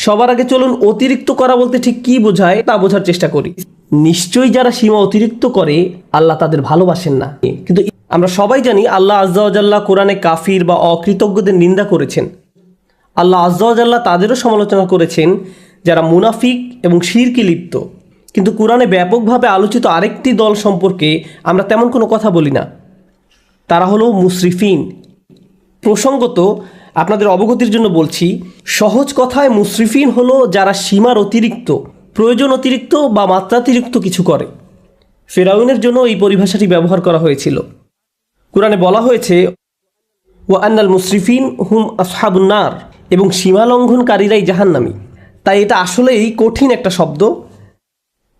সবার আগে চলুন অতিরিক্ত করা বলতে ঠিক কি বোঝায় তা বোঝার চেষ্টা করি। নিশ্চয়ই যারা সীমা অতিরিক্ত করে আল্লাহ তাদের ভালোবাসেন না। কিন্তু আমরা সবাই জানি আল্লাহ আজ্জা ওয়া জাল্লা কোরআনে কাফির বা অকৃতজ্ঞদের নিন্দা করেছেন। আল্লাহ আজ্জা ওয়া জাল্লা তাদেরও সমালোচনা করেছেন যারা মুনাফিক এবং শিরকে লিপ্ত। কিন্তু কোরআনে ব্যাপকভাবে আলোচিত আরেকটি দল সম্পর্কে আমরা তেমন কোনো কথা বলি না, তারা হলো মুসরিফিন। প্রসঙ্গত আপনাদের অবগতির জন্য বলছি, সহজ কথায় মুসরিফিন হলো যারা সীমার অতিরিক্ত, প্রয়োজন অতিরিক্ত বা মাত্রাতিরিক্ত কিছু করে। ফেরাউনের জন্য এই পরিভাষাটি ব্যবহার করা হয়েছিল। কোরআনে বলা হয়েছে ওয়া আন্নাল মুসরিফিন হুম আসহাবুন নার, এবং সীমা লঙ্ঘনকারীরাই জাহান্নামী। তাই এটা আসলেই কঠিন একটা শব্দ।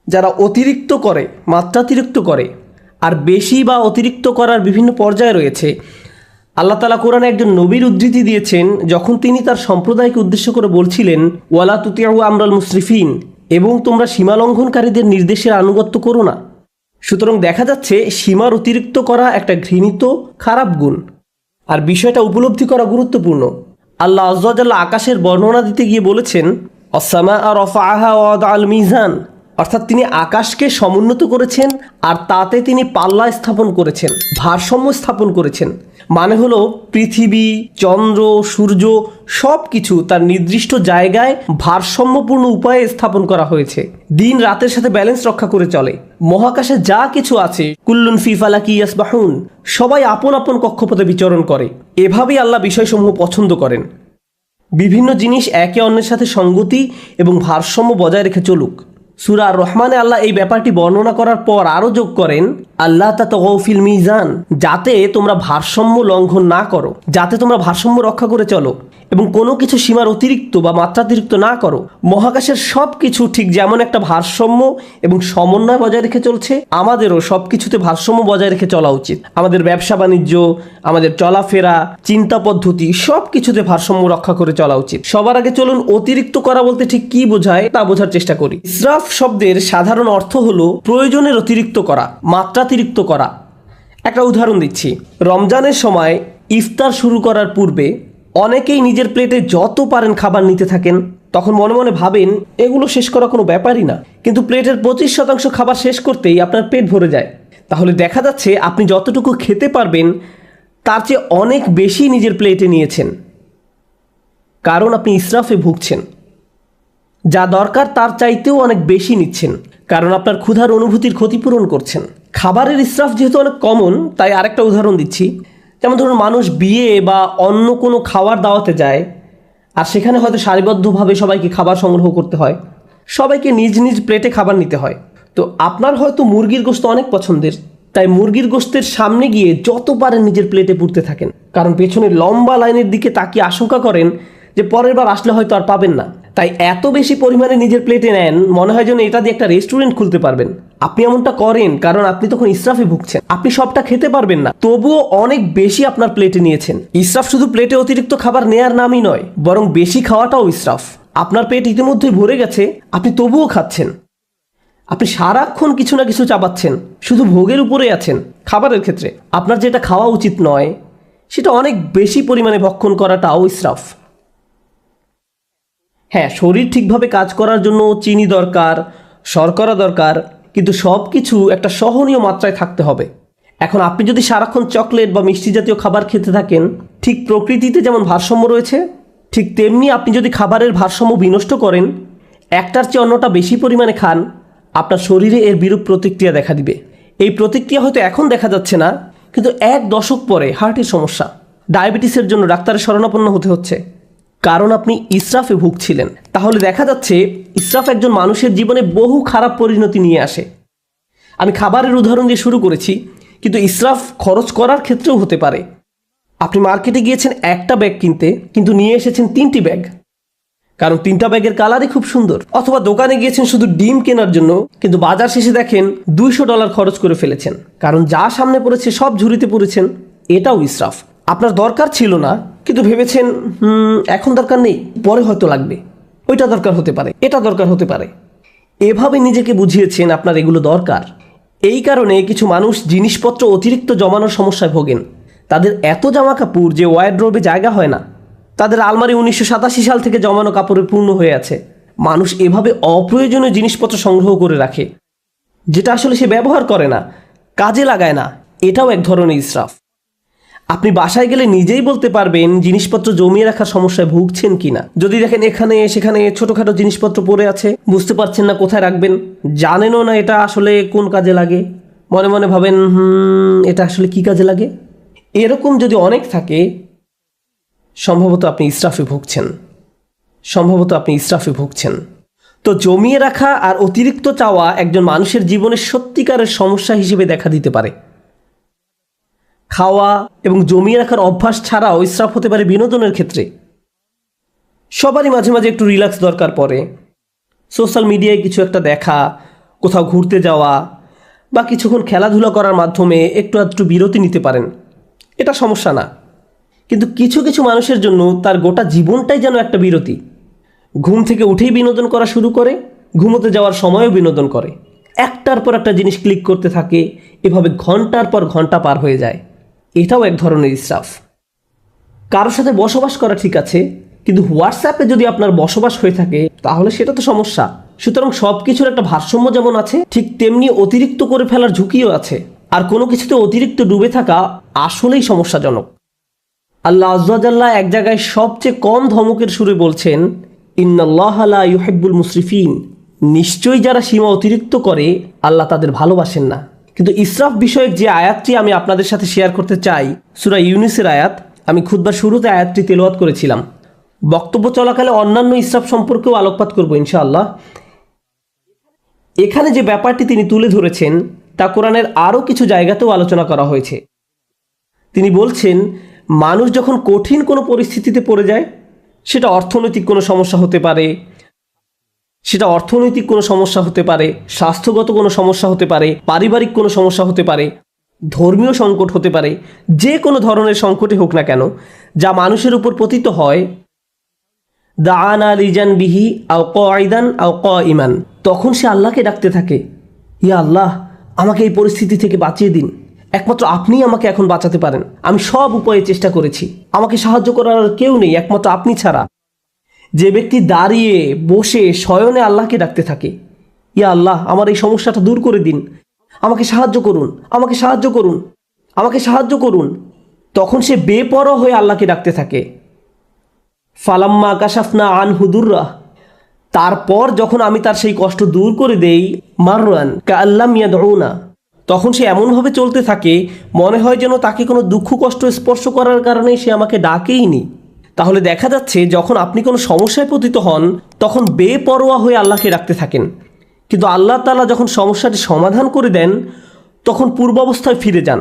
যারা অতিরিক্ত করে, মাত্রাতিরিক্ত করে, আর বেশি বা অতিরিক্ত করার বিভিন্ন পর্যায়ে রয়েছে। আল্লাহ তাআলা কোরআনে একজন নবীর উদ্ধৃতি দিয়েছেন যখন তিনি তার সম্প্রদায়কে উদ্দেশ্য করে বলছিলেন ওয়ালা তুতিউ আমরাল মুসরিফিন, এবং তোমরা সীমা লঙ্ঘনকারীদের নির্দেশের আনুগত্য করো না। সুতরাং দেখা যাচ্ছে সীমার অতিরিক্ত করা একটা ঘৃণিত খারাপ গুণ, আর বিষয়টা উপলব্ধি করা গুরুত্বপূর্ণ। আল্লাহ আজ্জা ওয়া জাল্লা আকাশের বর্ণনা দিতে গিয়ে বলেছেন আস-সামা রাফাআহা ওয়া ওয়াদাআল মিজান, অর্থাৎ তিনি আকাশকে সমুন্নত করেছেন আর তাতে তিনি পাল্লা স্থাপন করেছেন, ভারসাম্য স্থাপন করেছেন। মানে হলো পৃথিবী, চন্দ্র, সূর্য সব কিছু তার নির্দিষ্ট জায়গায় ভারসাম্যপূর্ণ উপায়ে স্থাপন করা হয়েছে। দিন রাতের সাথে ব্যালেন্স রক্ষা করে চলে। মহাকাশে যা কিছু আছে কুল্লুন ফি ফালাকি ইয়াসবাহুন, সবাই আপন আপন কক্ষপথে বিচরণ করে। এভাবেই আল্লাহ বিষয়সমূহ পছন্দ করেন। বিভিন্ন জিনিস একে অন্যের সাথে সঙ্গতি এবং ভারসাম্য বজায় রেখে চলুক। সূরা আর রহমানে আল্লাহ এই ব্যাপারটি বর্ণনা করার পর আরও যোগ করেন আল্লাহ তাতাগাউ ফিল মিজান, যাতে তোমরা ভারসাম্য লঙ্ঘন না করো, যাতে তোমরা ভারসাম্য রক্ষা করে চলো এবং কোনো কিছু সীমার অতিরিক্ত বা মাত্রাতিরিক্ত না করো। মহাকাশের সব কিছু ঠিক যেমন একটা ভারসাম্য এবং সমন্বয় বজায় রেখে চলছে, আমাদেরও সব কিছুতে ভারসাম্য বজায় রেখে চলা উচিত। আমাদের ব্যবসা বাণিজ্য, আমাদের চলাফেরা, চিন্তা পদ্ধতি সব কিছুতে ভারসাম্য রক্ষা করে চলা উচিত। সবার আগে চলুন অতিরিক্ত করা বলতে ঠিক কি বোঝায় তা বোঝার চেষ্টা করি। ইসরাফ শব্দের সাধারণ অর্থ হলো প্রয়োজনের অতিরিক্ত করা, মাত্রাতিরিক্ত করা। একটা উদাহরণ দিচ্ছি। রমজানের সময় ইফতার শুরু করার পূর্বে অনেকেই নিজের প্লেটে যত পারেন খাবার নিতে থাকেন। তখন মনে মনে ভাবেন এগুলো শেষ করা কোনো ব্যাপারই না, কিন্তু প্লেটের 25% খাবার শেষ করতেই আপনার পেট ভরে যায়। তাহলে দেখা যাচ্ছে আপনি যতটুকু খেতে পারবেন তার চেয়ে অনেক বেশি নিজের প্লেটে নিয়েছেন, কারণ আপনি ইসরাফে ভুগছেন। যা দরকার তার চাইতেও অনেক বেশি নিচ্ছেন, কারণ আপনার ক্ষুধার অনুভূতির ক্ষতিপূরণ করছেন। খাবারের ইসরাফ যেহেতু অনেক কমন, তাই আরেকটা উদাহরণ দিচ্ছি। যেমন ধরুন, মানুষ বিয়ে বা অন্য কোনো খাওয়ার দাওয়াতে যায়, আর সেখানে হয়তো সারিবদ্ধভাবে সবাইকে খাবার সংগ্রহ করতে হয়, সবাইকে নিজ নিজ প্লেটে খাবার নিতে হয়। তো আপনার হয়তো মুরগির গোশত অনেক পছন্দের, তাই মুরগির গোশতের সামনে গিয়ে যত পারেন নিজের প্লেটে পুরতে থাকেন, কারণ পেছনে লম্বা লাইনের দিকে তাকিয়ে আশঙ্কা করেন যে পরের বার আসলে হয়তো আর পাবেন না। তাই এত বেশি পরিমাণে নিজের প্লেটে নেন, মনে হয় যেন এটা দিয়ে একটা রেস্টুরেন্ট খুলতে পারবেন। আপনি এমনটা করেন কারণ আপনি তখন ইসরাফে ভুগছেন। আপনি সবটা খেতে পারবেন না, তবুও অনেক বেশি আপনার প্লেটে নিয়েছেন। ইসরাফ শুধু প্লেটে অতিরিক্ত খাবার নেয়ার নামই নয়, বরং বেশি খাওয়াটাও ইসরাফ। আপনার পেট ইতিমধ্যেই ভরে গেছে, আপনি তবুও খাচ্ছেন। আপনি সারাক্ষণ কিছু না কিছু চাবাচ্ছেন, শুধু ভোগের উপরে আছেন। খাবারের ক্ষেত্রে আপনার যেটা খাওয়া উচিত নয় সেটা অনেক বেশি পরিমাণে ভক্ষণ করাটাও ইসরাফ। হ্যাঁ, শরীর ঠিকভাবে কাজ করার জন্য চিনি দরকার, শর্করা দরকার, কিন্তু সব কিছু একটা সহনীয় মাত্রায় থাকতে হবে। এখন আপনি যদি সারাক্ষণ চকলেট বা মিষ্টি জাতীয় খাবার খেতে থাকেন, ঠিক প্রকৃতিতে যেমন ভারসাম্য রয়েছে, ঠিক তেমনি আপনি যদি খাবারের ভারসাম্য বিনষ্ট করেন, একটার চেয়ে অন্যটা বেশি পরিমাণে খান, আপনার শরীরে এর বিরূপ প্রতিক্রিয়া দেখা দিবে। এই প্রতিক্রিয়া হয়তো এখন দেখা যাচ্ছে না, কিন্তু 1 দশক পরে হার্টের সমস্যা, ডায়াবেটিসের জন্য ডাক্তারের শরণাপন্ন হতে হচ্ছে, কারণ আপনি ইসরাফে ভুগছিলেন। তাহলে দেখা যাচ্ছে ইসরাফ একজন মানুষের জীবনে বহু খারাপ পরিণতি নিয়ে আসে। আমি খাবারের উদাহরণ দিয়ে শুরু করেছি, কিন্তু ইসরাফ খরচ করার ক্ষেত্রেও হতে পারে। আপনি মার্কেটে গিয়েছেন একটা ব্যাগ কিনতে, কিন্তু নিয়ে এসেছেন 3টি ব্যাগ, কারণ 3টা ব্যাগের কালারই খুব সুন্দর। অথবা দোকানে গিয়েছেন শুধু ডিম কেনার জন্য, কিন্তু বাজার শেষে দেখেন $200 খরচ করে ফেলেছেন, কারণ যা সামনে পড়েছে সব ঝুড়িতে পড়েছেন। এটাও ইসরাফ। আপনার দরকার ছিল না, কিন্তু ভেবেছেন এখন দরকার নেই, পরে হয়তো লাগবে। ওইটা দরকার হতে পারে, এটা দরকার হতে পারে। এভাবে নিজেকে বুঝিয়েছেন আপনার এগুলো দরকার। এই কারণে কিছু মানুষ জিনিসপত্র অতিরিক্ত জমানোর সমস্যায় ভোগেন। তাদের এত জামা কাপড় যে ওয়ারড্রোবে জায়গা হয় না। তাদের আলমারি 1987 সাল থেকে জমানো কাপড়ে পূর্ণ হয়ে আছে। মানুষ এভাবে অপ্রয়োজনীয় জিনিসপত্র সংগ্রহ করে রাখে, যেটা আসলে সে ব্যবহার করে না, কাজে লাগায় না। এটাও এক ধরনের ইসরাফ। আপনি বাসায় গেলে নিজেই বলতে পারবেন জিনিসপত্র জমিয়ে রাখার সমস্যায় ভুগছেন কিনা। যদি দেখেন এখানে সেখানে ছোটোখাটো জিনিসপত্র পড়ে আছে, বুঝতে পারছেন না কোথায় রাখবেন, জানেনও না এটা আসলে কোন কাজে লাগে, মনে মনে ভাবেন এটা আসলে কি কাজে লাগে, এরকম যদি অনেক থাকে, সম্ভবত আপনি ইসরাফে ভুগছেন। তো জমিয়ে রাখা আর অতিরিক্ত চাওয়া একজন মানুষের জীবনে সত্যিকারের সমস্যা হিসেবে দেখা দিতে পারে। খাওয়া এবং জমিয়ে রাখার অভ্যাস ছাড়াও ইসরাফ হতে পারে বিনোদনের ক্ষেত্রে। সবারই মাঝে মাঝে একটু রিল্যাক্স দরকার পড়ে। সোশ্যাল মিডিয়ায় কিছু একটা দেখা, কোথাও ঘুরতে যাওয়া বা কিছুক্ষণ খেলাধুলা করার মাধ্যমে একটু বিরতি নিতে পারেন, এটা সমস্যা না। কিন্তু কিছু কিছু মানুষের জন্য তার গোটা জীবনটাই যেন একটা বিরতি। ঘুম থেকে উঠেই বিনোদন করা শুরু করে, ঘুমোতে যাওয়ার সময়ও বিনোদন করে, একটার পর একটা জিনিস ক্লিক করতে থাকে, এভাবে ঘন্টার পর ঘন্টা পার হয়ে যায়। এটাও এক ধরনের ইসরাফ। কারোর সাথে বসবাস করা ঠিক আছে, কিন্তু হোয়াটসঅ্যাপে যদি আপনার বসবাস হয়ে থাকে তাহলে সেটা তো সমস্যা। সুতরাং সব কিছুর একটা ভারসাম্য যেমন আছে, ঠিক তেমনি অতিরিক্ত করে ফেলার ঝুঁকিও আছে। আর কোনো কিছুতে অতিরিক্ত ডুবে থাকা আসলেই সমস্যাজনক। আল্লাহ আযজা ওয়া জাল্লা এক জায়গায় সবচেয়ে কম ধমকের সুরে বলছেন, ইন্নাল্লাহা লা ইউহিব্বুল মুসরিফিন, নিশ্চয়ই যারা সীমা অতিরিক্ত করে আল্লাহ তাদের ভালোবাসেন না। কিন্তু ইসরাফ বিষয়ক যে আয়াতটি আমি আপনাদের সাথে শেয়ার করতে চাই, সূরা ইউনুসের আয়াত, আমি খুতবার শুরুতে আয়াতটি তেলাওয়াত করেছিলাম। বক্তব্য চলাকালে অন্যান্য ইসরাফ সম্পর্কেও আলোকপাত করব ইনশাআল্লাহ। এখানে যে ব্যাপারটি তিনি তুলে ধরেছেন তা কোরআনের আরও কিছু জায়গাতেও আলোচনা করা হয়েছে। তিনি বলছেন, মানুষ যখন কঠিন কোনো পরিস্থিতিতে পড়ে যায়, সেটা অর্থনৈতিক কোনো সমস্যা হতে পারে, স্বাস্থ্যগত কোনো সমস্যা হতে পারে, পারিবারিক কোনো সমস্যা হতে পারে, ধর্মীয় সংকট হতে পারে, যে কোনো ধরনের সংকটই হোক না কেন, যা মানুষের উপর পতিত হয়, দাআনা লিজানবিহি আও কাঈদান আও কাঈমান, তখন সে আল্লাহকে ডাকতে থাকে, ইয়া আল্লাহ, আমাকে এই পরিস্থিতি থেকে বাঁচিয়ে দিন, একমাত্র আপনিই আমাকে এখন বাঁচাতে পারেন, আমি সব উপায়ে চেষ্টা করেছি, আমাকে সাহায্য করার আর কেউ নেই একমাত্র আপনি ছাড়া। যে ব্যক্তি দাঁড়িয়ে বসে শয়নে আল্লাহকে ডাকতে থাকে, ইয়া আল্লাহ, আমার এই সমস্যাটা দূর করে দিন, আমাকে সাহায্য করুন, আমাকে সাহায্য করুন, আমাকে সাহায্য করুন, তখন সে বেপরোয়া হয়ে আল্লাহকে ডাকতে থাকে। ফালাম্মা কাশাফনা আনহু দুররাহ, তারপর যখন আমি তার সেই কষ্ট দূর করে দেই, মাররান কাআল্লাম ইয়াদউনা, তখন সে এমনভাবে চলতে থাকে মনে হয় যেন তাকে কোনো দুঃখ কষ্ট স্পর্শ করার কারণে সে আমাকে ডাকেইনি। তাহলে দেখা যাচ্ছে যখন আপনি কোনো সমস্যায় পতিত হন তখন বেপরোয়া হয়ে আল্লাহকে ডাকতে থাকেন, কিন্তু আল্লাহ তাআলা যখন সমস্যাটি সমাধান করে দেন তখন পূর্বাবস্থায় ফিরে যান।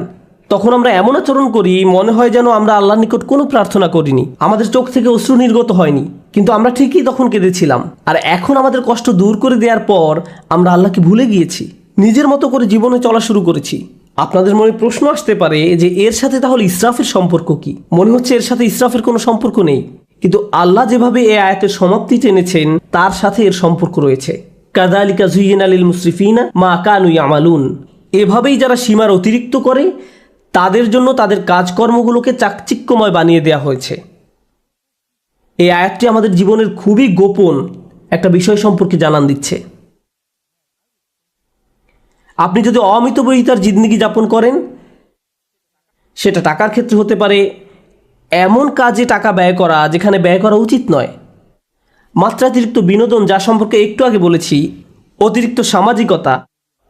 তখন আমরা এমন আচরণ করি মনে হয় যেন আমরা আল্লাহর নিকট কোনো প্রার্থনা করিনি, আমাদের চোখ থেকে অশ্রু নির্গত হয়নি, কিন্তু আমরা ঠিকই তখন কেঁদেছিলাম। আর এখন আমাদের কষ্ট দূর করে দেওয়ার পর আমরা আল্লাহকে ভুলে গিয়েছি, নিজের মতো করে জীবনে চলা শুরু করেছি। আপনাদের মনে প্রশ্ন আসতে পারে যে এর সাথে তাহলে ইসরাফের সম্পর্ক কি? মনে হচ্ছে এর সাথে ইসরাফের কোনো সম্পর্ক নেই, কিন্তু আল্লাহ যেভাবে এই আয়াতের সমাপ্তি টেনেছেন তার সাথে এর সম্পর্ক রয়েছে। কাযালিকা যুয়্যিনা লিল মুসরিফিনা মা কানু ইয়ামালুন, এভাবেই যারা সীমার অতিরিক্ত করে তাদের জন্য তাদের কাজকর্মগুলোকে চাকচিক্যময় বানিয়ে দেওয়া হয়েছে। এই আয়াতটি আমাদের জীবনের খুবই গোপন একটা বিষয় সম্পর্কে জানান দিচ্ছে। আপনি যদি অমিতব্যয়িতার জিন্দেগি যাপন করেন, সেটা টাকার ক্ষেত্রে হতে পারে, এমন কাজে টাকা ব্যয় করা যেখানে ব্যয় করা উচিত নয়, মাত্রাতিরিক্ত বিনোদন যা সম্পর্কে একটু আগে বলেছি, অতিরিক্ত সামাজিকতা,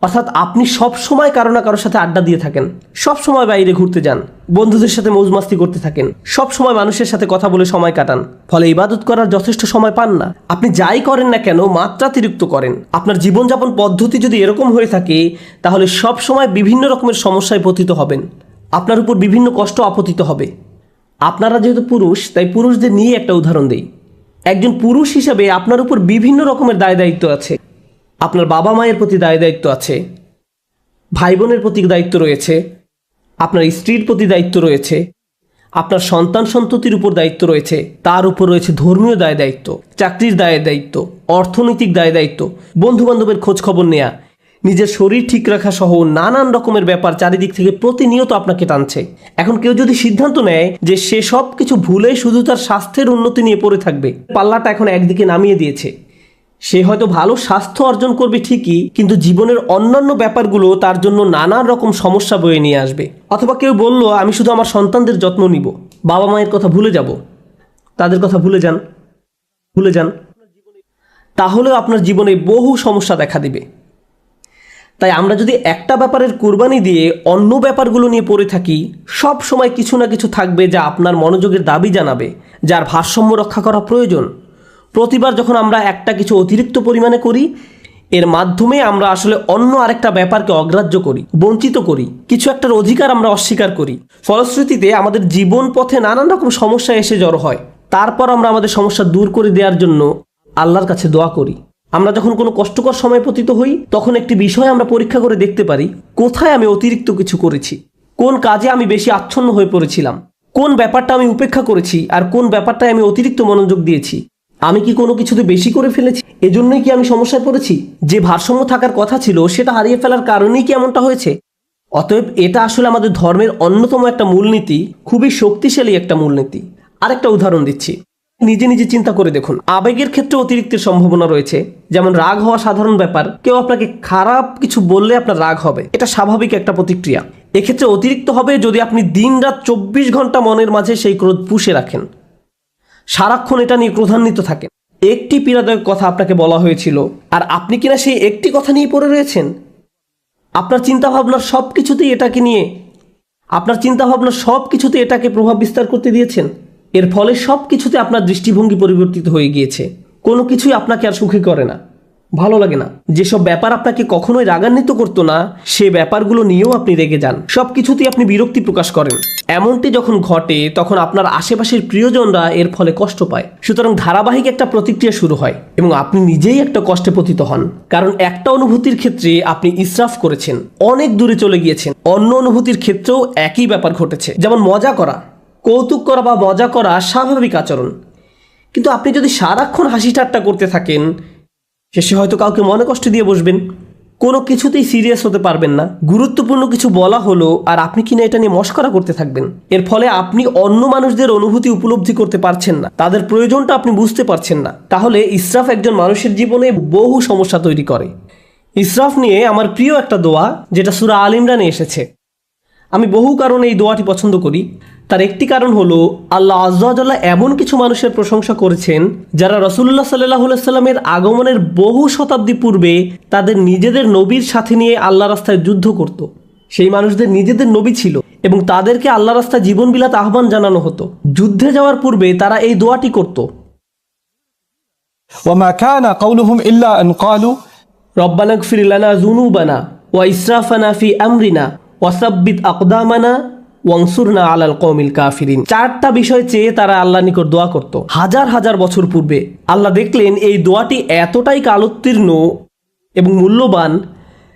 অর্থাৎ আপনি সব সময় কারো না কারোর সাথে আড্ডা দিয়ে থাকেন, সব সময় বাইরে ঘুরতে যান, বন্ধুদের সাথে মৌজমাস্তি করতে থাকেন, সব সময় মানুষের সাথে কথা বলে সময় কাটান, ফলে ইবাদত করার যথেষ্ট সময় পান না। আপনি যাই করেন না কেন মাত্রাতিরিক্ত করেন। আপনার জীবনযাপন পদ্ধতি যদি এরকম হয়ে থাকে তাহলে সব সময় বিভিন্ন রকমের সমস্যায় পতিত হবেন, আপনার উপর বিভিন্ন কষ্ট আপতিত হবে। আপনারা যেহেতু পুরুষ, তাই পুরুষদের নিয়ে একটা উদাহরণ দেই। একজন পুরুষ হিসাবে আপনার উপর বিভিন্ন রকমের দায় দায়িত্ব আছে। আপনার বাবা মায়ের প্রতি দায় দায়িত্ব আছে, ভাই বোনের প্রতি দায়িত্ব রয়েছে, আপনার স্ত্রীর প্রতি দায়িত্ব রয়েছে, আপনার সন্তান সন্ততির উপর দায়িত্ব রয়েছে, তার উপর রয়েছে ধর্মীয় দায় দায়িত্ব, চাকরির দায় দায়িত্ব, অর্থনৈতিক দায় দায়িত্ব, বন্ধু বান্ধবের খোঁজ খবর নেয়া, নিজের শরীর ঠিক রাখা সহ নানান রকমের ব্যাপার চারিদিক থেকে প্রতিনিয়ত আপনাকে টানছে। এখন কেউ যদি সিদ্ধান্ত নেয় যে সে সব কিছু ভুলে শুধু তার স্বাস্থ্যের উন্নতি নিয়ে পড়ে থাকবে, পাল্লাটা এখন একদিকে নামিয়ে দিয়েছে। সে হয়তো ভালো স্বাস্থ্য অর্জন করবে ঠিকই, কিন্তু জীবনের অন্যান্য ব্যাপারগুলো তার জন্য নানান রকম সমস্যা বয়ে নিয়ে আসবে। অথবা কেউ বলল আমি শুধু আমার সন্তানদের যত্ন নিব, বাবা মায়ের কথা ভুলে যাব। তাদের কথা ভুলে যান, তাহলেও আপনার জীবনে বহু সমস্যা দেখা দিবে। তাই আমরা যদি একটা ব্যাপারের কুরবানি দিয়ে অন্য ব্যাপারগুলো নিয়ে পড়ে থাকি, সব সময় কিছু না কিছু থাকবে যা আপনার মনোযোগের দাবি জানাবে, যার ভারসাম্য রক্ষা করা প্রয়োজন। প্রতিবার যখন আমরা একটা কিছু অতিরিক্ত পরিমাণে করি, এর মাধ্যমে আমরা আসলে অন্য আরেকটা ব্যাপারকে অগ্রাহ্য করি, বঞ্চিত করি, কিছু একটার অধিকার আমরা অস্বীকার করি। ফলশ্রুতিতে আমাদের জীবন পথে নানান রকম সমস্যা এসে জড়ো হয়। তারপর আমরা আমাদের সমস্যা দূর করে দেওয়ার জন্য আল্লাহর কাছে দোয়া করি। আমরা যখন কোনো কষ্টকর সময় পতিত হই, তখন একটি বিষয় আমরা পরীক্ষা করে দেখতে পারি, কোথায় আমি অতিরিক্ত কিছু করেছি, কোন কাজে আমি বেশি আচ্ছন্ন হয়ে পড়েছিলাম, কোন ব্যাপারটা আমি উপেক্ষা করেছি, আর কোন ব্যাপারটায় আমি অতিরিক্ত মনোযোগ দিয়েছি। আমি কি কোনো কিছুতে বেশি করে ফেলেছি? এজন্যই কি আমি সমস্যায় পড়েছি? যে ভারসাম্য থাকার কথা ছিল সেটা হারিয়ে ফেলার কারণেই কি এমনটা হয়েছে? অতএব এটা আসলে আমাদের ধর্মের অন্যতম একটা মূলনীতি, খুবই শক্তিশালী একটা মূলনীতি। আরেকটা উদাহরণ দিচ্ছি, নিজে নিজে চিন্তা করে দেখুন। আবেগের ক্ষেত্রে অতিরিক্তের সম্ভাবনা রয়েছে। যেমন রাগ হওয়া সাধারণ ব্যাপার, কেউ আপনাকে খারাপ কিছু বললে আপনার রাগ হবে, এটা স্বাভাবিক একটা প্রতিক্রিয়া। এক্ষেত্রে অতিরিক্ত হবে যদি আপনি দিনরাত 24 ঘন্টা মনের মাঝে সেই ক্রোধ পুষে রাখেন, সারাক্ষণ এটা নিয়ে ক্রোধান্বিত থাকেন। একটি পীড়াদায়ক কথা আপনাকে বলা হয়েছিল, আর আপনি কিনা সেই একটি কথা নিয়ে পড়ে রয়েছেন। আপনার চিন্তাভাবনার সব কিছুতেই এটাকে প্রভাব বিস্তার করতে দিয়েছেন। এর ফলে সব কিছুতে আপনার দৃষ্টিভঙ্গি পরিবর্তিত হয়ে গিয়েছে। কোনো কিছুই আপনাকে আর সুখী করে না, ভালো লাগে না। যেসব ব্যাপার আপনাকে কখনোই রাগান্বিত করতো না, সে ব্যাপারগুলো নিয়েও আপনি রেগে যান। সব কিছুতেই আপনি বিরক্তি প্রকাশ করেন। এমনটি যখন ঘটে, তখন আপনার আশেপাশের প্রিয়জনরা এর ফলে কষ্ট পায়। সুতরাং ধারাবাহিক একটা প্রতিক্রিয়া শুরু হয় এবং আপনি নিজেই একটা কষ্টে পতিত হন। কারণ একটা অনুভূতির ক্ষেত্রে আপনি ইসরাফ করেছেন, অনেক দূরে চলে গিয়েছেন। অন্য অনুভূতির ক্ষেত্রেও একই ব্যাপার ঘটেছে। যেমন মজা করা, কৌতুক করা বা মজা করা স্বাভাবিক আচরণ, কিন্তু আপনি যদি সারাক্ষণ হাসি ঠাট্টা করতে থাকেন, শেষে হয়তো কাউকে মনে কষ্ট দিয়ে বসবেন, কোনো কিছুতেই সিরিয়াস হতে পারবেন না। গুরুত্বপূর্ণ কিছু বলা হলো আর আপনি কিনা এটা নিয়ে মশকরা করতে থাকবেন। এর ফলে আপনি অন্য মানুষদের অনুভূতি উপলব্ধি করতে পারছেন না, তাদের প্রয়োজনটা আপনি বুঝতে পারছেন না। তাহলে ইসরাফ একজন মানুষের জীবনে বহু সমস্যা তৈরি করে। ইসরাফ নিয়ে আমার প্রিয় একটা দোয়া, যেটা সূরা আল ইমরানে এসেছে। আমি বহু কারণে এই দোয়াটি পছন্দ করি। তার একটি কারণ হলো, আল্লাহ আযজা ওয়া জাল্লা এমন কিছু মানুষের প্রশংসা করেছেন যারা রাসূলুল্লাহ সাল্লাল্লাহু আলাইহি সাল্লামের আগমনের বহু শতাব্দী পূর্বে তাদের নিজেদের নবীর সাথে নিয়ে আল্লাহ রাস্তায় যুদ্ধ করত। সেই মানুষদের নিজেদের নবী ছিল এবং তাদেরকে আল্লাহ রাস্তায় জীবন বিলাতে আহ্বান জানানো হতো। যুদ্ধে যাওয়ার পূর্বে তারা এই দোয়াটি করত, وما كان قولهم إلا أن قالوا রব্বানা গফির লানা যুনুবানা ওয়া ইসরাফানা ফি আমরিনা ওয়া সাব্বিত আকদামানা ওয়ানসুরনা আলাল কওমিল কাফিরিন। চারটা বিষয় চেয়ে তারা আল্লাহর নিকট দোয়া করত হাজার হাজার বছর পূর্বে। আল্লাহ দেখলেন এই দোয়াটি এতটাই কালোত্তীর্ণ এবং মূল্যবান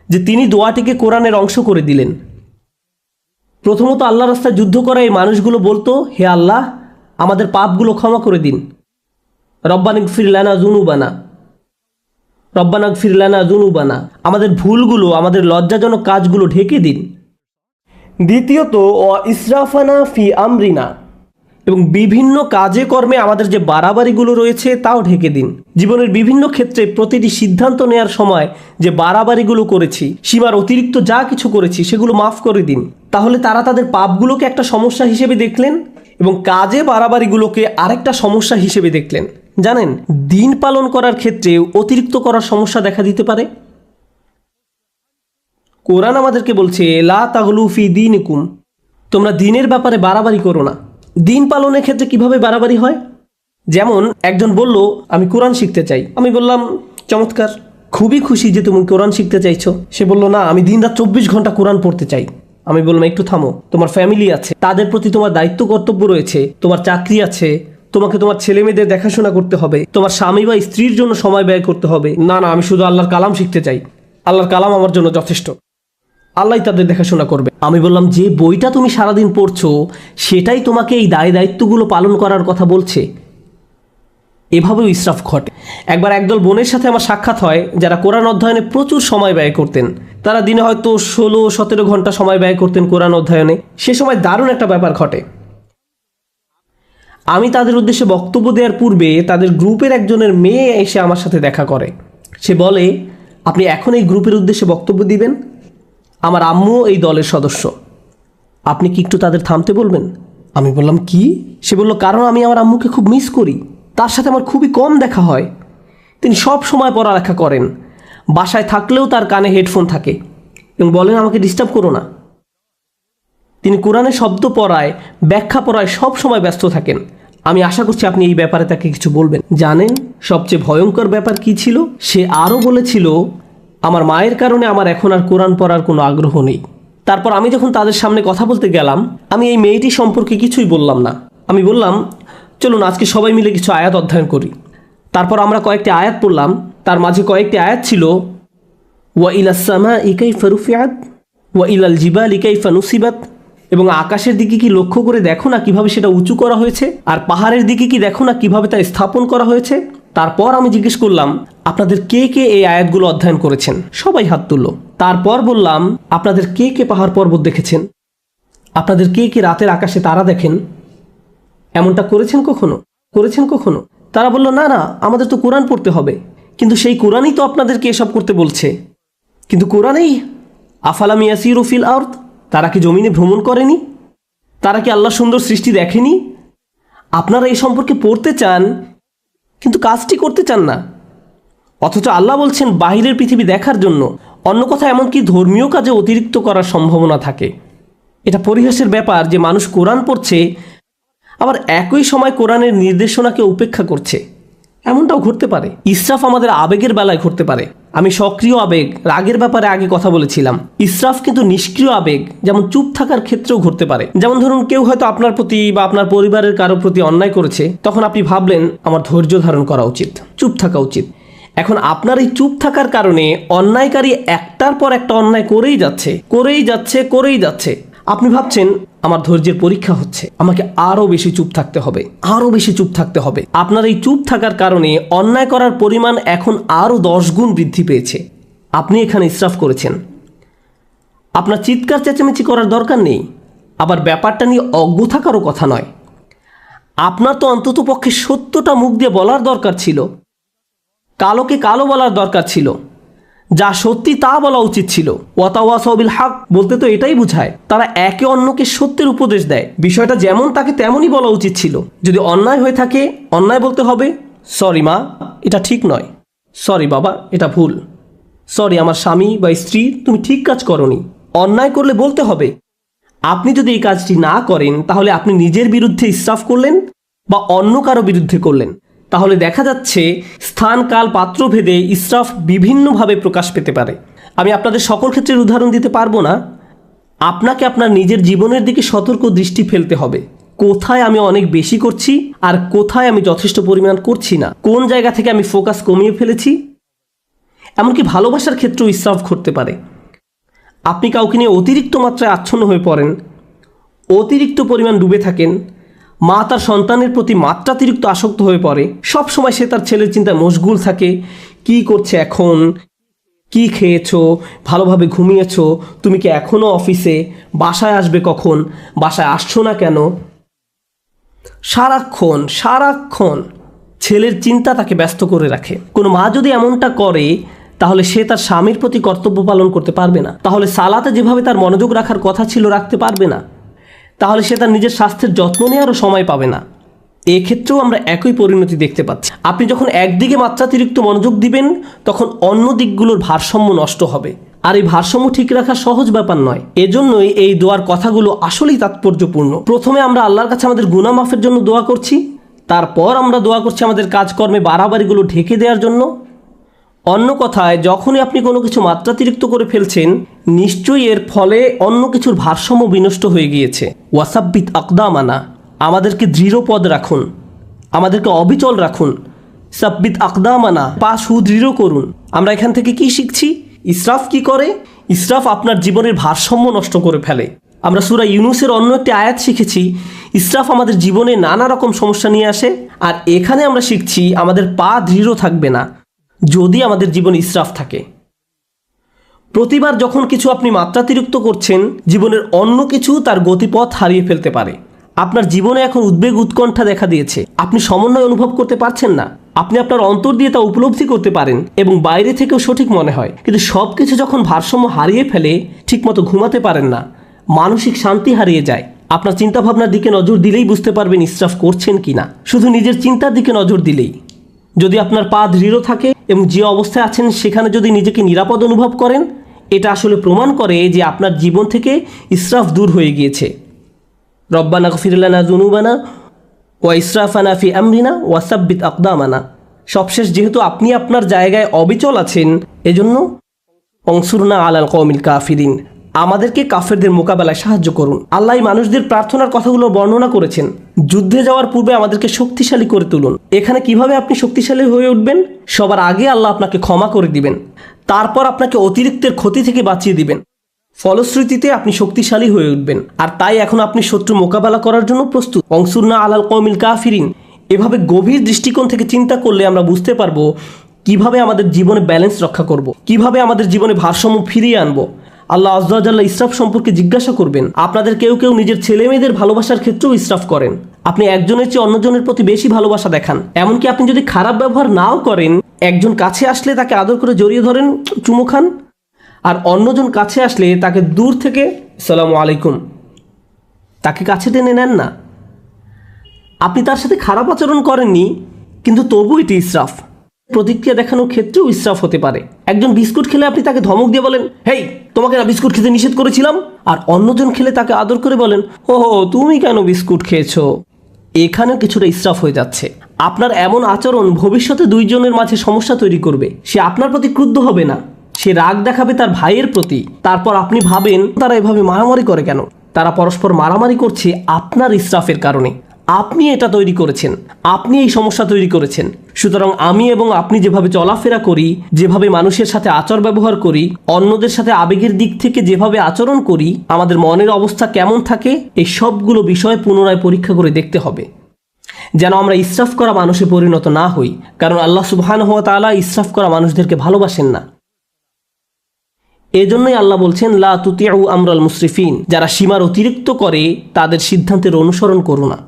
যে তিনি দোয়াটিকে কোরআনের অংশ করে দিলেন। প্রথমত আল্লাহ রাস্তায় যুদ্ধ করা এই মানুষগুলো বলতো, হে আল্লাহ, আমাদের পাপগুলো ক্ষমা করে দিন। রব্বানা গফির লানা যুনুবানা, রব্বানা গফির লানা যুনুবানা, আমাদের ভুলগুলো, আমাদের লজ্জাজনক কাজগুলো ঢেকে দিন। দ্বিতীয়ত ইসরাফানা ফি আমরিনা, এবং বিভিন্ন কাজে কর্মে আমাদের যে বাড়াবাড়িগুলো রয়েছে তাও ঢেকে দিন। জীবনের বিভিন্ন ক্ষেত্রে প্রতিটি সিদ্ধান্ত নেওয়ার সময় যে বাড়াবাড়িগুলো করেছি, সীমার অতিরিক্ত যা কিছু করেছি, সেগুলো মাফ করে দিন। তাহলে তারা তাদের পাপগুলোকে একটা সমস্যা হিসেবে দেখলেন এবং কাজে বাড়াবাড়িগুলোকে আরেকটা সমস্যা হিসেবে দেখলেন। জানেন, দিন পালন করার ক্ষেত্রে অতিরিক্ত করার সমস্যা দেখা দিতে পারে। কোরআন আমাদেরকে বলছে, লা তাগলু ফি দীনিকুম, তোমরা দিনের ব্যাপারে বাড়াবাড়ি করো না। দিন পালনের ক্ষেত্রে কিভাবে বাড়াবাড়ি হয়? যেমন একজন বলল, আমি কোরআন শিখতে চাই। আমি বললাম, চমৎকার, খুবই খুশি যে তুমি কোরআন শিখতে চাইছো। সে বলল, না, আমি দিনরাত 24 ঘন্টা কোরআন পড়তে চাই। আমি বললাম, একটু থামো, তোমার ফ্যামিলি আছে, তাদের প্রতি তোমার দায়িত্ব কর্তব্য রয়েছে, তোমার চাকরি আছে, তোমাকে তোমার ছেলে মেয়েদের দেখাশোনা করতে হবে, তোমার স্বামী বা স্ত্রীর জন্য সময় ব্যয় করতে হবে। না না, আমি শুধু আল্লাহর কালাম শিখতে চাই, আল্লাহর কালাম আমার জন্য যথেষ্ট, আল্লাহ তাদের দেখাশোনা করবে। আমি বললাম, যে বইটা তুমি সারাদিন পড়ছো সেটাই তোমাকে এই দায় দায়িত্বগুলো পালন করার কথা বলছে। এভাবেও ইসরাফ ঘটে। একবার একদল বোনের সাথে আমার সাক্ষাৎ হয় যারা কোরআন অধ্যয়নে প্রচুর সময় ব্যয় করতেন। তারা দিনে হয়তো 16-17 ঘন্টা সময় ব্যয় করতেন কোরআন অধ্যয়নে। সে সময় দারুণ একটা ব্যাপার ঘটে। আমি তাদের উদ্দেশ্যে বক্তব্য দেওয়ার পূর্বে তাদের গ্রুপের একজনের মেয়ে এসে আমার সাথে দেখা করে। সে বলে, আপনি এখন এই গ্রুপের উদ্দেশ্যে বক্তব্য দিবেন? আমার আম্মুও এই দলের সদস্য, আপনি কি একটু তাদের থামতে বলবেন? আমি বললাম, কি? সে বলল, কারণ আমি আমার আম্মুকে খুব মিস করি, তার সাথে আমার খুবই কম দেখা হয়। তিনি সব সময় পড়ালেখা করেন, বাসায় থাকলেও তার কানে হেডফোন থাকে এবং বলেন, আমাকে ডিস্টার্ব করো না। তিনি কোরআনের শব্দ পড়ায়, ব্যাখ্যা পড়ায় সব সময় ব্যস্ত থাকেন। আমি আশা করছি আপনি এই ব্যাপারে তাকে কিছু বলবেন। জানেন সবচেয়ে ভয়ঙ্কর ব্যাপার কি ছিল? সে আরও বলেছিল, আমার মায়ের কারণে আমার এখন আর কোরআন পড়ার কোনো আগ্রহ নেই। তারপর আমি যখন তাদের সামনে কথা বলতে গেলাম, আমি এই মেয়েটি সম্পর্কে কিছুই বললাম না। আমি বললাম, চলুন আজকে সবাই মিলে কিছু আয়াত অধ্যয়ন করি। তারপর আমরা কয়েকটি আয়াত পড়লাম। তার মাঝে কয়েকটি আয়াত ছিল, ওয়া ইলাস সামাই কাইফা রুফিআত ওয়া ইলাল জিবালি কাইফা নুসিবাত, এবং আকাশের দিকে কি লক্ষ্য করে দেখো না কিভাবে সেটা উঁচু করা হয়েছে, আর পাহাড়ের দিকে কি দেখো না কিভাবে তা স্থাপন করা হয়েছে। তারপর আমি জিজ্ঞেস করলাম, আপনাদের কে কে এই আয়াতগুলো অধ্যয়ন করেছেন? সবাই হাত তুলল। তারপর বললাম, আপনাদের কে কে পাহাড় পর্বত দেখেছেন? আপনাদের কে কে রাতের আকাশে তারা দেখেন? এমনটা করেছেন কখনো? তারা বলল, না না, আমাদের তো কোরআন পড়তে হবে। কিন্তু সেই কোরআনই তো আপনাদেরকে এসব করতে বলছে। কিন্তু কোরআনেই আফালাম ইয়াসিরু ফিল আরদ, তারা কি জমিনে ভ্রমণ করেনি? তারা কি আল্লাহ সুন্দর সৃষ্টি দেখেনি? আপনারা এই সম্পর্কে পড়তে চান কিন্তু কাজটি করতে চান না। অথচ আল্লাহ বলছেন বাহিরের পৃথিবী দেখার জন্য। অন্য কথা, এমনকি ধর্মীয় কাজে অতিরিক্ত করার সম্ভাবনা থাকে। এটা পরিহাসের ব্যাপার যে মানুষ কোরআন পড়ছে আবার একই সময় কোরআনের নির্দেশনাকে উপেক্ষা করছে। এমনটাও ঘটতে পারে। ইসরাফ আমাদের আবেগের বেলায় ঘটতে পারে। আমি সক্রিয় আবেগ, রাগের ব্যাপারে আগে কথা বলেছিলাম। ইসরাফ কিন্তু নিষ্ক্রিয় আবেগ, যেমন চুপ থাকার ক্ষেত্রেও ঘটতে পারে। যেমন ধরুন, কেউ হয়তো আপনার প্রতি বা আপনার পরিবারের কারো প্রতি অন্যায় করেছে, তখন আপনি ভাবলেন আমার ধৈর্য ধারণ করা উচিত, চুপ থাকা উচিত। এখন আপনার এই চুপ থাকার কারণে অন্যায়কারী একটার পর একটা অন্যায় করেই যাচ্ছে। আপনি ভাবছেন আমার ধৈর্যের পরীক্ষা হচ্ছে, আমাকে আরও বেশি চুপ থাকতে হবে। আপনার এই চুপ থাকার কারণে অন্যায় করার পরিমাণ এখন আরও 10 গুণ বৃদ্ধি পেয়েছে। আপনি এখানে ইসরাফ করেছেন। আপনার চিৎকার চেঁচামেচি করার দরকার নেই, আবার ব্যাপারটা নিয়ে অজ্ঞ থাকারও কথা নয়। আপনার তো অন্তত পক্ষে সত্যটা মুখ দিয়ে বলার দরকার ছিল, কালোকে কালো বলার দরকার ছিল, যা সত্যি তা বলা উচিত ছিল। ওয়াতাওয়াসাউ বিল হক বলতে তো এটাই বোঝায়, তারা একে অন্যকে সত্যের উপদেশ দেয়। বিষয়টা যেমন তাকে তেমনই বলা উচিত ছিল। যদি অন্যায় হয়ে থাকে, অন্যায় বলতে হবে, সরি মা, এটা ঠিক নয়, সরি বাবা, এটা ভুল, সরি আমার স্বামী বা স্ত্রী, তুমি ঠিক কাজ করনি। অন্যায় করলে বলতে হবে। আপনি যদি এই কাজটি না করেন, তাহলে আপনি নিজের বিরুদ্ধে ইসরাফ করলেন বা অন্য কারো বিরুদ্ধে করলেন। তাহলে দেখা যাচ্ছে স্থান, কাল, পাত্র ভেদে ইসরাফ বিভিন্নভাবে প্রকাশ পেতে পারে। আমি আপনাদের সকল ক্ষেত্রের উদাহরণ দিতে পারবো না। আপনাকে আপনার নিজের জীবনের দিকে সতর্ক দৃষ্টি ফেলতে হবে। কোথায় আমি অনেক বেশি করছি আর কোথায় আমি যথেষ্ট পরিমাণ করছি না, কোন জায়গা থেকে আমি ফোকাস কমিয়ে ফেলেছি। এমনকি ভালোবাসার ক্ষেত্রেও ইসরাফ ঘটতে পারে। আপনি কাউকে নিয়ে অতিরিক্ত মাত্রায় আচ্ছন্ন হয়ে পড়েন, অতিরিক্ত পরিমাণ ডুবে থাকেন। মা তার সন্তানের প্রতি মাত্রাতিরিক্ত আসক্ত হয়ে পড়ে। সব সময় সে তার ছেলের চিন্তায় মশগুল থাকে। কি করছে এখন, কি খেয়েছো, ভালোভাবে ঘুমিয়েছো, তুমি কি এখনও অফিসে, বাসায় আসবে কখন, বাসায় আসছো না কেন। সারাক্ষণ ছেলের চিন্তা তাকে ব্যস্ত করে রাখে। কোনো মা যদি এমনটা করে, তাহলে সে তার স্বামীর প্রতি কর্তব্য পালন করতে পারবে না। তাহলে সালাতে যেভাবে তার মনোযোগ রাখার কথা ছিল রাখতে পারবে না। তাহলে সে তার নিজের স্বাস্থ্যের যত্ন নেওয়ারও সময় পাবে না। এক্ষেত্রেও আমরা একই পরিণতি দেখতে পাচ্ছি। আপনি যখন একদিকে মাত্রাতিরিক্ত মনোযোগ দিবেন, তখন অন্য দিকগুলোর ভারসাম্য নষ্ট হবে। আর এই ভারসাম্য ঠিক রাখা সহজ ব্যাপার নয়। এজন্যই এই দোয়ার কথাগুলো আসলেই তাৎপর্যপূর্ণ। প্রথমে আমরা আল্লাহর কাছে আমাদের গুনাহ মাফের জন্য দোয়া করছি, তারপর আমরা দোয়া করছি আমাদের কাজকর্মে বাড়াবাড়িগুলো ঢেকে দেওয়ার জন্য। অন্য কথায়, যখনই আপনি কোনো কিছু মাত্রাতিরিক্ত করে ফেলছেন, নিশ্চয়ই এর ফলে অন্য কিছুর ভারসাম্য বিনষ্ট হয়ে গিয়েছে। ওয়াসাব্বিত আকদামানা, আমাদেরকে দৃঢ় পদ রাখুন, আমাদেরকে অবিচল রাখুন। সাব্বিত আকদামানা, পা সুদৃঢ় করুন। আমরা এখান থেকে কি শিখছি? ইসরাফ কি করে? ইসরাফ আপনার জীবনের ভারসাম্য নষ্ট করে ফেলে। আমরা সূরা ইউনূসের অন্য একটি আয়াত শিখেছি, ইসরাফ আমাদের জীবনে নানা রকম সমস্যা নিয়ে আসে, আর এখানে আমরা শিখছি আমাদের পা দৃঢ় থাকবে না যদি আমাদের জীবনে ইসরাফ থাকে। প্রতিবার যখন কিছু আপনি মাত্রাতিরিক্ত করছেন, জীবনের অন্য কিছু তার গতিপথ হারিয়ে ফেলতে পারে। আপনার জীবনে এখন উদ্বেগ উৎকণ্ঠা দেখা দিয়েছে, আপনি সমন্বয় অনুভব করতে পারছেন না, আপনি আপনার অন্তর দিয়ে তা উপলব্ধি করতে পারেন এবং বাইরে থেকেও সঠিক মনে হয়, কিন্তু সব কিছু যখন ভারসাম্য হারিয়ে ফেলে ঠিকমতো ঘুমাতে পারেন না, মানসিক শান্তি হারিয়ে যায়। আপনার চিন্তাভাবনার দিকে নজর দিলেই বুঝতে পারবেন ইসরাফ করছেন কিনা, শুধু নিজের চিন্তার দিকে নজর দিলেই। যদি আপনার পা দৃঢ় থাকে এবং যে অবস্থায় আছেন সেখানে যদি নিজেকে নিরাপদ অনুভব করেন, এটা আসলে প্রমাণ করে যে আপনার জীবন থেকে ইসরাফ দূর হয়ে গিয়েছে। রব্বানা গফির লানা যুনুবানা ওয়া ইসরাফানা ফি আমরিনা ওয়া সাব্বিত আকদামানা। সবশেষ যেহেতু আপনি আপনার জায়গায় অবিচল আছেন, এজন্য অনসুরনা আলাল কওমিল কাফিরিন, আমাদেরকে কাফেরদের মোকাবেলায় সাহায্য করুন। আল্লাহ মানুষদের প্রার্থনার কথাগুলো বর্ণনা করেছেন। যুদ্ধে যাওয়ার পূর্বে আমাদেরকে শক্তিশালী করে তুলুন। এখানে কিভাবে আপনি শক্তিশালী হয়ে উঠবেন? সবার আগে আল্লাহ আপনাকে ক্ষমা করে দিবেন, তারপর আপনাকে অতিরিক্তের ক্ষতি থেকে বাঁচিয়ে দিবেন। ফলশ্রুতিতে আপনি শক্তিশালী হয়ে উঠবেন, আর তাই এখন আপনি শত্রু মোকাবেলা করার জন্য প্রস্তুত। অনসুরনা আলাল কওমিল কাফিরিন। এভাবে গভীর দৃষ্টিকোণ থেকে চিন্তা করলে আমরা বুঝতে পারবো কিভাবে আমাদের জীবনে ব্যালেন্স রক্ষা করব, কিভাবে আমাদের জীবনে ভারসাম্য ফিরিয়ে আনবো। আল্লাহ আজ্জা ওয়া জাল্লা ইসরাফ সম্পর্কে জিজ্ঞাসা করবেন। আপনাদের কেউ কেউ নিজের ছেলে মেয়েদের ভালোবাসার ক্ষেত্রেও ইসরাফ করেন। আপনি একজনের চেয়ে অন্যজনের প্রতি বেশি ভালোবাসা দেখান। এমনকি আপনি যদি খারাপ ব্যবহার নাও করেন, একজন কাছে আসলে তাকে আদর করে জড়িয়ে ধরেন, চুমু খান, আর অন্যজন কাছে আসলে তাকে দূর থেকে আসসালামু আলাইকুম, তাকে কাছে টেনে নেন না। আপনি তার সাথে খারাপ আচরণ করেননি, কিন্তু তবু এটি ইসরাফ। প্রতিক্রিয়া দেখানোর ক্ষেত্রেও ইসরাফ হতে পারে। একজন বিস্কুট খেলে আপনি তাকে ধমক দিয়ে বলেন, হেই তোমাকে না বিস্কুট খেতে নিষেধ করেছিলাম, আর অন্যজন খেলে তাকে আদর করে বলেন, ও তুমি কেন বিস্কুট খেয়েছো। এখানেও কিছুটা ইসরাফ হয়ে যাচ্ছে। আপনার এমন আচরণ ভবিষ্যতে দুইজনের মাঝে সমস্যা তৈরি করবে। সে আপনার প্রতি ক্রুদ্ধ হবে না, সে রাগ দেখাবে তার ভাইয়ের প্রতি। তারপর আপনি ভাবেন তারা এভাবে মারামারি করে কেন? তারা পরস্পর মারামারি করছে আপনার ইসরাফের কারণে। আপনি এটা তৈরি করেছেন, আপনি এই সমস্যা তৈরি করেছেন। সুতরাং আমি এবং আপনি যেভাবে চলাফেরা করি, যেভাবে মানুষের সাথে আচার ব্যবহার করি, অন্যদের সাথে আবেগের দিক থেকে যেভাবে আচরণ করি, আমাদের মনের অবস্থা কেমন থাকে, এই সবগুলো বিষয় পুনরায় পরীক্ষা করে দেখতে হবে, যেন আমরা ইসরাফ করা মানুষে পরিণত না হই। কারণ আল্লাহ সুবহানাহু ওয়া তাআলা ইসরাফ করা মানুষদেরকে ভালোবাসেন না। এজন্যই আল্লাহ বলছেন, লা তুতিউ আমরাল মুসরিফিন, যারা সীমার অতিরিক্ত করে তাদের সিদ্ধান্তের অনুসরণ করো না।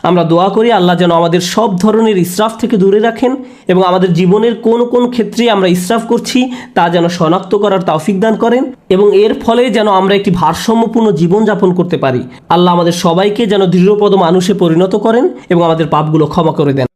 আমরা দোয়া করি আল্লাহ যেন আমাদের সব ধরনের ইসরাফ থেকে দূরে রাখেন এবং আমাদের জীবনের কোন কোন ক্ষেত্রে আমরা ইসরাফ করছি তা যেন শনাক্ত করার তৌফিক দান করেন এবং এর ফলে যেন আমরা একটি ভারসাম্যপূর্ণ জীবনযাপন করতে পারি। আল্লাহ আমাদের সবাইকে যেন দৃঢ়পদ মানুষে পরিণত করেন এবং আমাদের পাপগুলো ক্ষমা করে দেন।